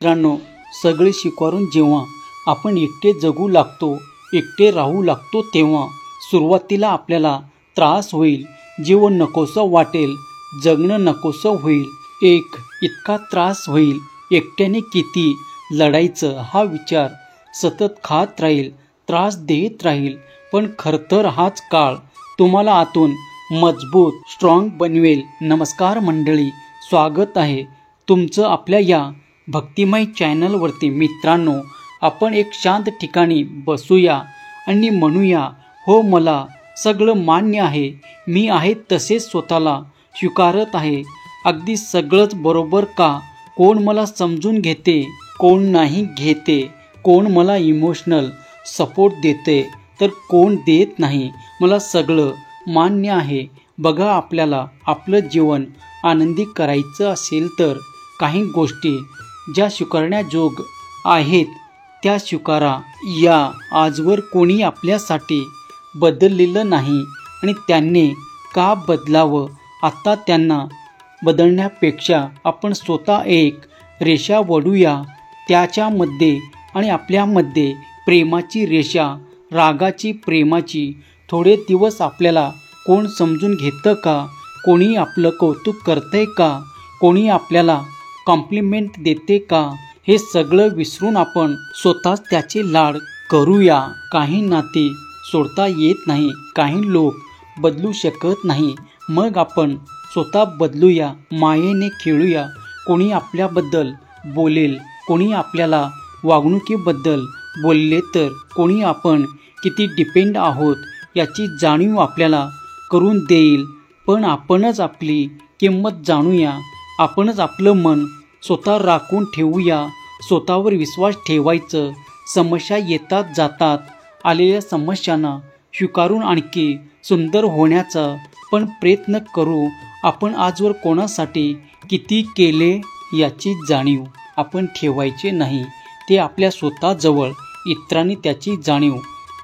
मित्रांनो, सगळे स्वीकारून जेव्हा आपण एकटे जगू लागतो, एकटे राहू लागतो, तेव्हा सुरुवातीला आपल्याला त्रास होईल, जीवन नकोसं वाटेल, जगणं नकोसं होईल. इतका त्रास होईल, एकट्याने किती लढायचं हा विचार सतत खात राहील, त्रास देत राहील. पण खरं तर हाच काळ तुम्हाला आतून मजबूत, स्ट्रॉंग बनवेल. नमस्कार मंडळी, स्वागत आहे तुमचं आपल्या या भक्तिमय चॅनलवरती. मित्रांनो, आपण एक शांत ठिकाणी बसूया आणि म्हणूया, हो मला सगळं मान्य आहे, मी आहे तसेच स्वतःला स्वीकारत आहे. अगदी सगळंच बरोबर का? कोण मला समजून घेते, कोण नाही घेते, कोण मला इमोशनल सपोर्ट देते तर कोण देत नाही. मला सगळं मान्य आहे. बघा, आपल्याला आपलं जीवन आनंदी करायचं असेल तर काही गोष्टी ज्या स्वीकारण्याजोग आहेत त्या स्वीकारा. या आजवर कोणी आपल्यासाठी बदललेलं नाही आणि त्यांनी का बदलावं? आता त्यांना बदलण्यापेक्षा आपण स्वतः एक रेषा वढूया, त्याच्यामध्ये आणि आपल्यामध्ये प्रेमाची रेषा, रागाची, प्रेमाची. थोडे दिवस आपल्याला कोण समजून घेतं का? कोणी आपलं कौतुक करतंय का? कोणी आपल्याला कॉम्प्लिमेंट देते का? हे सगळं विसरून आपण स्वतःच त्याचे लाड करूया. काही नाते सोडता येत नाही, काही लोक बदलू शकत नाही. मग आपण स्वतः बदलूया, मायेने खेळूया. कोणी आपल्याबद्दल बोलेल, कोणी आपल्याला वागणुकीबद्दल बोलले तर कोणी आपण किती डिपेंड आहोत याची जाणीव आपल्याला करून देईल. पण आपणच आपली किंमत जाणूया, आपणच आपलं मन स्वतः राखून ठेवूया. स्वतःवर विश्वास ठेवायचं. समस्या येतात जातात, आलेल्या समस्यांना स्वीकारून आणखी सुंदर होण्याचा पण प्रयत्न करू. आपण आजवर कोणासाठी किती केले याची जाणीव आपण ठेवायचे नाही, ते आपल्या स्वतःजवळ. इतरांनी त्याची जाणीव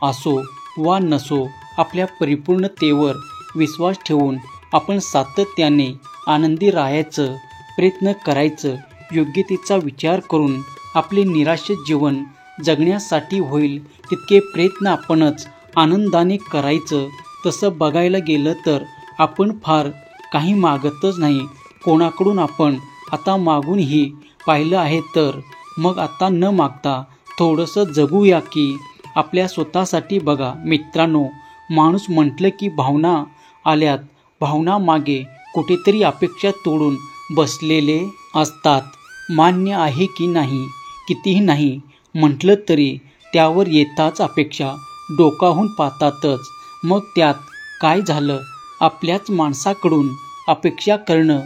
असो वा नसो, आपल्या परिपूर्णतेवर विश्वास ठेवून आपण सातत्याने आनंदी राहायचं प्रयत्न करायचं. योग्यतेचा विचार करून आपले निराश जीवन जगण्यासाठी होईल तितके प्रयत्न आपणच आनंदाने करायचं. तसं बघायला गेलं तर आपण फार काही मागतच नाही कोणाकडून. आपण आता मागूनही पाहिलं आहे तर मग आता न मागता थोडंसं जगूया की आपल्या स्वतःसाठी. बघा मित्रांनो, माणूस म्हटलं की भावना आल्यात, भावना मागे कुठेतरी अपेक्षा तोडून बसलेले असतात. मान्य आहे की नाही? कितीही नाही म्हटलं तरी त्यावर येताच अपेक्षा डोकावून पाहतातच. मग त्यात काय झालं? आपल्याच माणसाकडून अपेक्षा करणं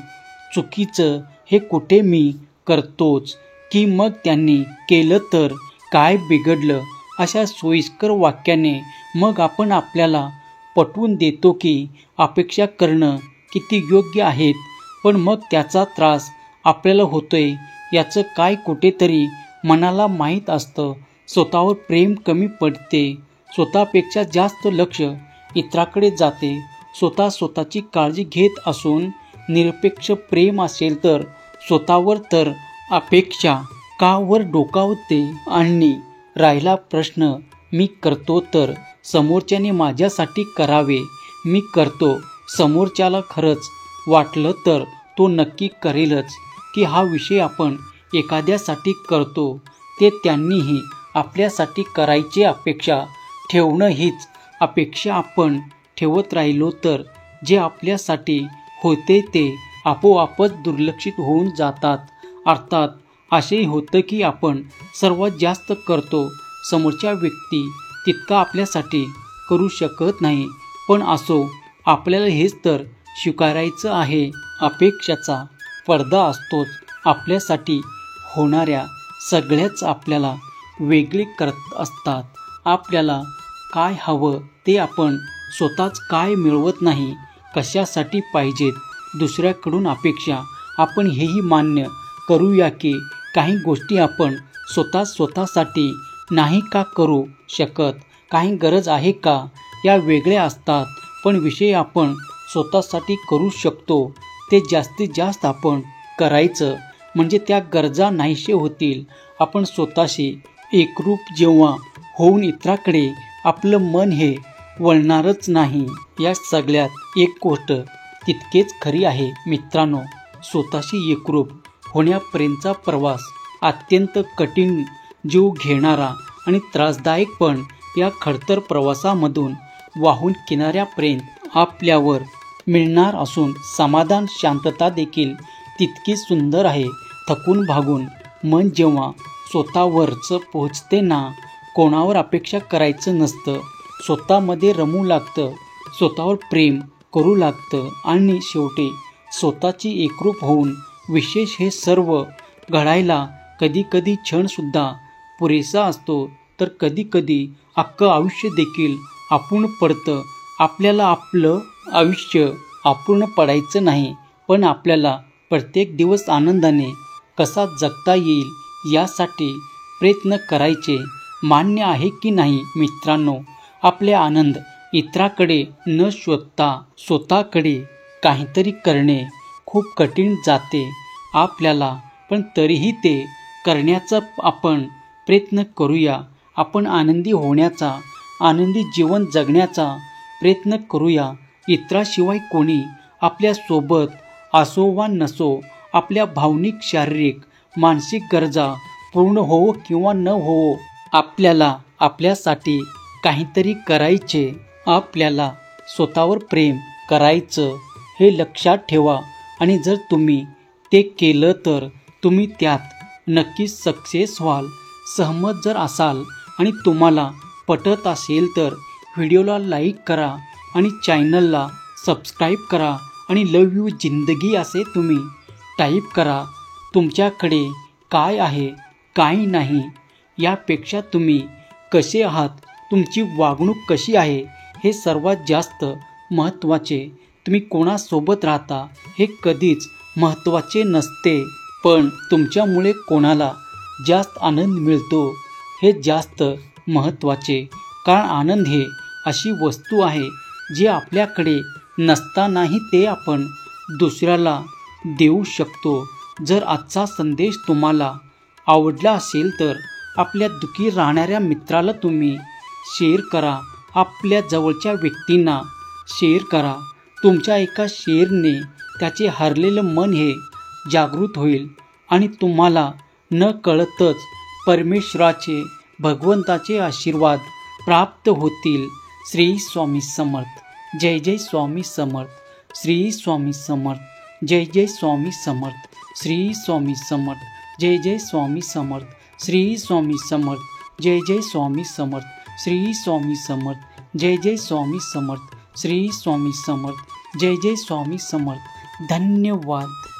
चुकीचं हे कुठे मी करतोच की मग त्यांनी केलं तर काय बिघडलं? अशा सोयीस्कर वाक्याने मग आपण आपल्याला पटवून देतो की अपेक्षा करणं किती योग्य आहेत. पण मग त्याचा त्रास आपल्याला होतोय याचं काय कुठेतरी मनाला माहीत असतं. स्वतःवर प्रेम कमी पडते, स्वतःपेक्षा जास्त लक्ष इतराकडे जाते. स्वतःची काळजी घेत असून निरपेक्ष प्रेम असेल तर स्वतःवर तर अपेक्षा का वर डोकावते? आणि राहिला प्रश्न, मी करतो तर समोरच्याने माझ्यासाठी करावे. मी करतो, समोरच्याला खरंच वाटलं तर तो नक्की करेलच की हा विषय आपण एखाद्यासाठी करतो ते त्यांनीही आपल्यासाठी करायची अपेक्षा ठेवणं, हीच अपेक्षा आपण ठेवत राहिलो तर जे आपल्यासाठी होते ते आपोआपच दुर्लक्षित होऊन जातात. अर्थात असेही होतं की आपण सर्वात जास्त करतो, समोरच्या व्यक्ती तितका आपल्यासाठी करू शकत नाही. पण असो, आपल्याला हेच तर स्वीकारायचं आहे. अपेक्षाचा पडदा असतोच. आपल्यासाठी होणाऱ्या सगळ्याच आपल्याला वेगळे करत असतात. आपल्याला काय हवं ते आपण स्वतःच काय मिळवत नाही, कशासाठी पाहिजेत दुसऱ्याकडून अपेक्षा. आपण हेही मान्य करूया की काही गोष्टी आपण स्वतःसाठी नाही का करू शकत, काही गरज आहे का, या वेगळ्या असतात. पण विषय आपण स्वतःसाठी करू शकतो ते जास्तीत जास्त आपण करायचं. म्हणजे त्या गरजा नाहीसे होतील. आपण स्वतःशी एकरूप जेव्हा होऊन इतराकडे आपलं मन हे वळणारच नाही. या सगळ्यात एक गोष्ट तितकेच खरी आहे मित्रांनो, स्वतःशी एकरूप होण्यापर्यंतचा प्रवास अत्यंत कठीण, जीव घेणारा आणि त्रासदायक, पण या खडतर प्रवासामधून वाहून किनाऱ्यापर्यंत आपल्यावर मिळणार असून समाधान, शांतता देखील तितकी सुंदर आहे. थकून भागून मन जेव्हा स्वतःवरच पोहोचते ना, कोणावर अपेक्षा करायचं नसतं, स्वतःमध्ये रमू लागतं, स्वतःवर प्रेम करू लागतं आणि शेवटी स्वतःची एकरूप होऊन विशेष हे सर्व घडायला कधी कधी क्षणसुद्धा पुरेसा असतो, तर कधी कधी अख्खं आयुष्य देखील अपूर्ण पडतं. आपल्याला आपलं आयुष्य अपूर्ण पडायचं नाही, पण आपल्याला प्रत्येक दिवस आनंदाने कसा जगता येईल यासाठी प्रयत्न करायचे. मान्य आहे की नाही मित्रांनो? आपले आनंद इतराकडे न शोधता स्वतःकडे काहीतरी करणे खूप कठीण जाते आपल्याला, पण तरीही ते करण्याचा आपण प्रयत्न करूया. आपण आनंदी होण्याचा, आनंदी जीवन जगण्याचा प्रयत्न करूया. इतराशिवाय कोणी आपल्या सोबत असो वा नसो, आपल्या भावनिक, शारीरिक, मानसिक गरजा पूर्ण होवो किंवा न होवो, आपल्याला आपल्यासाठी काहीतरी करायचे, आपल्याला स्वतःवर प्रेम करायचं हे लक्षात ठेवा. आणि जर तुम्ही ते केलं तर तुम्ही त्यात नक्कीच सक्सेस व्हाल. सहमत जर असाल आणि तुम्हाला पटत असेल तर व्हिडिओला लाईक करा आणि चॅनलला सबस्क्राईब करा आणि लव यू जिंदगी असे तुम्ही टाईप करा. तुमच्याकडे काय आहे, काय नाही, यापेक्षा तुम्ही कसे आहात, तुमची वागणूक कशी आहे, हे सर्वात जास्त महत्त्वाचे. तुम्ही कोणासोबत राहता हे कधीच महत्त्वाचे नसते, पण तुमच्यामुळे कोणाला जास्त आनंद मिळतो हे जास्त महत्त्वाचे. कारण आनंद हे अशी वस्तू आहे जी आपल्याकडे नसतानाही ते आपण दुसऱ्याला देऊ शकतो. जर आजचा संदेश तुम्हाला आवडला असेल तर आपल्या दुःखी राहणाऱ्या मित्राला तुम्ही शेअर करा, आपल्या जवळच्या व्यक्तींना शेअर करा. तुमच्या एका शेअरने त्याचे हरलेलं मन हे जागृत होईल आणि तुम्हाला न कळतच परमेश्वराचे, भगवंताचे आशीर्वाद प्राप्त होतील. श्री स्वामी समर्थ. जय जय स्वामी समर्थ. श्री स्वामी समर्थ. जय जय स्वामी समर्थ. श्री स्वामी समर्थ. जय जय स्वामी समर्थ. श्री स्वामी समर्थ. जय जय स्वामी समर्थ. श्री स्वामी समर्थ. जय जय स्वामी समर्थ. श्री स्वामी समर्थ. जय जय स्वामी समर्थ. धन्यवाद.